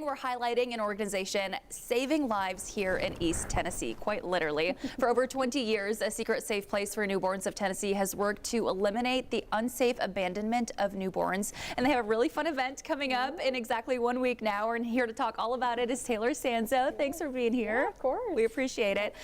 We're highlighting an organization saving lives here in East Tennessee, quite literally. For over 20 years, A Secret Safe Place for Newborns of Tennessee has worked to eliminate the unsafe abandonment of newborns. And they have a really fun event coming up in exactly 1 week now. And here to talk all about it is Taylor Sanzo. Thanks for being here. Yeah, of course. We appreciate it.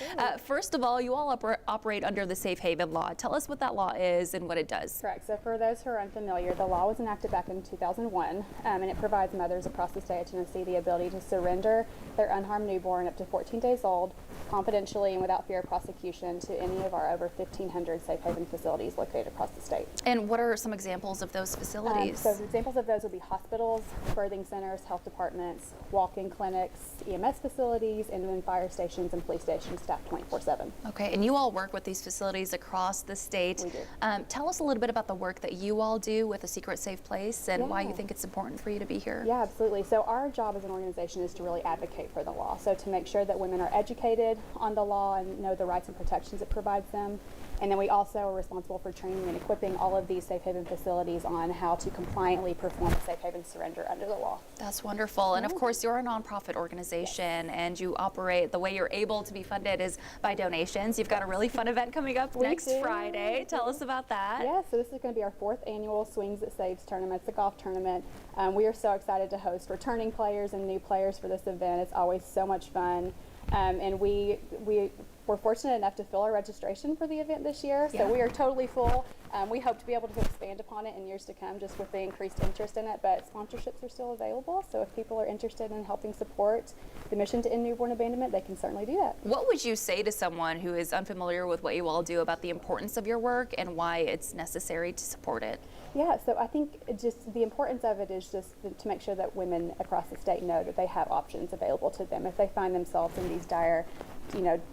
First of all, you all operate under the Safe Haven Law. Tell us what that law is and what it does. Correct. So for those who are unfamiliar, the law was enacted back in 2001, and it provides mothers across the state of Tennessee the ability to surrender their unharmed newborn up to 14 days old confidentially and without fear of prosecution to any of our over 1,500 safe haven facilities located across the state. And what are some examples of those facilities? So examples of those would be hospitals, birthing centers, health departments, walk-in clinics, EMS facilities, and then fire stations and police stations staffed 24/7. Okay, and you all work with these facilities across the state. We do. Tell us a little bit about the work that you all do with A Secret Safe Place and why you think it's important for you to be here. Yeah, absolutely. So our job as an organization is to really advocate for the law. So to make sure that women are educated on the law and know the rights and protections it provides them. And then we also are responsible for training and equipping all of these safe haven facilities on how to compliantly perform a safe haven surrender under the law. That's wonderful. And of course, you're a nonprofit organization and you operate, the way you're able to be funded is by donations. You've got a really fun event coming up next Friday. Tell us about that. Yeah, so this is going to be our 4th annual Swings That Saves tournament. It's a golf tournament. We are so excited to host returning players and new players for this event. It's always so much fun. And we're fortunate enough to fill our registration for the event this year, so we are totally full. We hope to be able to expand upon it in years to come just with the increased interest in it, but sponsorships are still available, so if people are interested in helping support the mission to end newborn abandonment, they can certainly do that. What would you say to someone who is unfamiliar with what you all do about the importance of your work and why it's necessary to support it? Yeah, so I think just the importance of it is just to make sure that women across the state know that they have options available to them if they find themselves in these dire,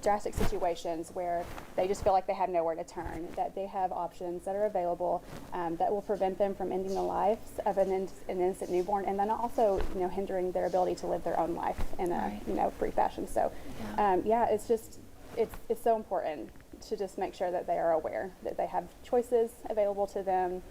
drastic situations where they just feel like they have nowhere to turn, that they have options that are available that will prevent them from ending the lives of an innocent newborn, and then also, hindering their ability to live their own life in a, free fashion. So, it's just, it's so important to just make sure that they are aware that they have choices available to them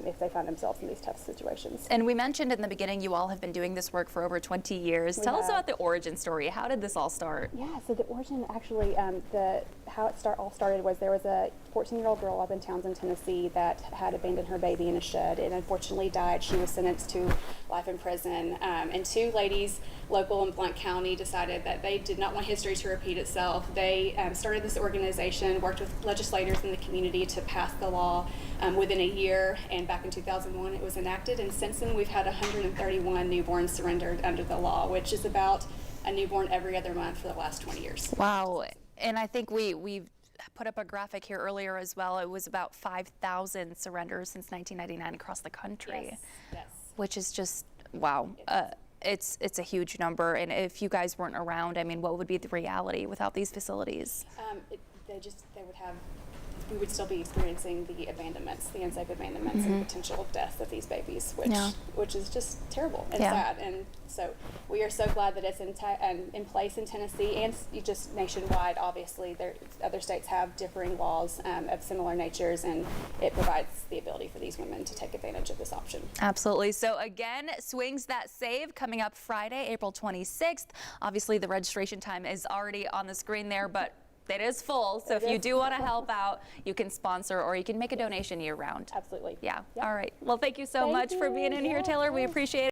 if they find themselves in these tough situations. And we mentioned in the beginning you all have been doing this work for over 20 years. Tell us about the origin story. How did this all start? Yeah, so the origin actually, how it all started was there was a 14-year-old girl up in Townsend, Tennessee that had abandoned her baby in a shed and unfortunately died. She was sentenced to life in prison, and 2 ladies local in Blount County decided that they did not want history to repeat itself. They started this organization, worked with legislators in the community to pass the law within a year, and back in 2001 it was enacted, and since then we've had 131 newborns surrendered under the law, which is about a newborn every other month for the last 20 years. Wow, and I think we put up a graphic here earlier as well. It was about 5,000 surrenders since 1999 across the country, which is just, wow. It's a huge number, and if you guys weren't around, I mean, what would be the reality without these facilities? We would still be experiencing the abandonments, the unsafe abandonments, and potential death of these babies, which is just terrible and sad. And so we are so glad that it's in place in Tennessee and just nationwide. Obviously, other states have differing laws of similar natures, and it provides the ability for these women to take advantage of this option. Absolutely. So again, Swings That Save coming up Friday, April 26th. Obviously, the registration time is already on the screen there, but it is full, so if you do want to help out, you can sponsor or you can make a donation year-round. Absolutely. Yeah. All right. Well, thank you so much for being in here, Taylor. We appreciate it.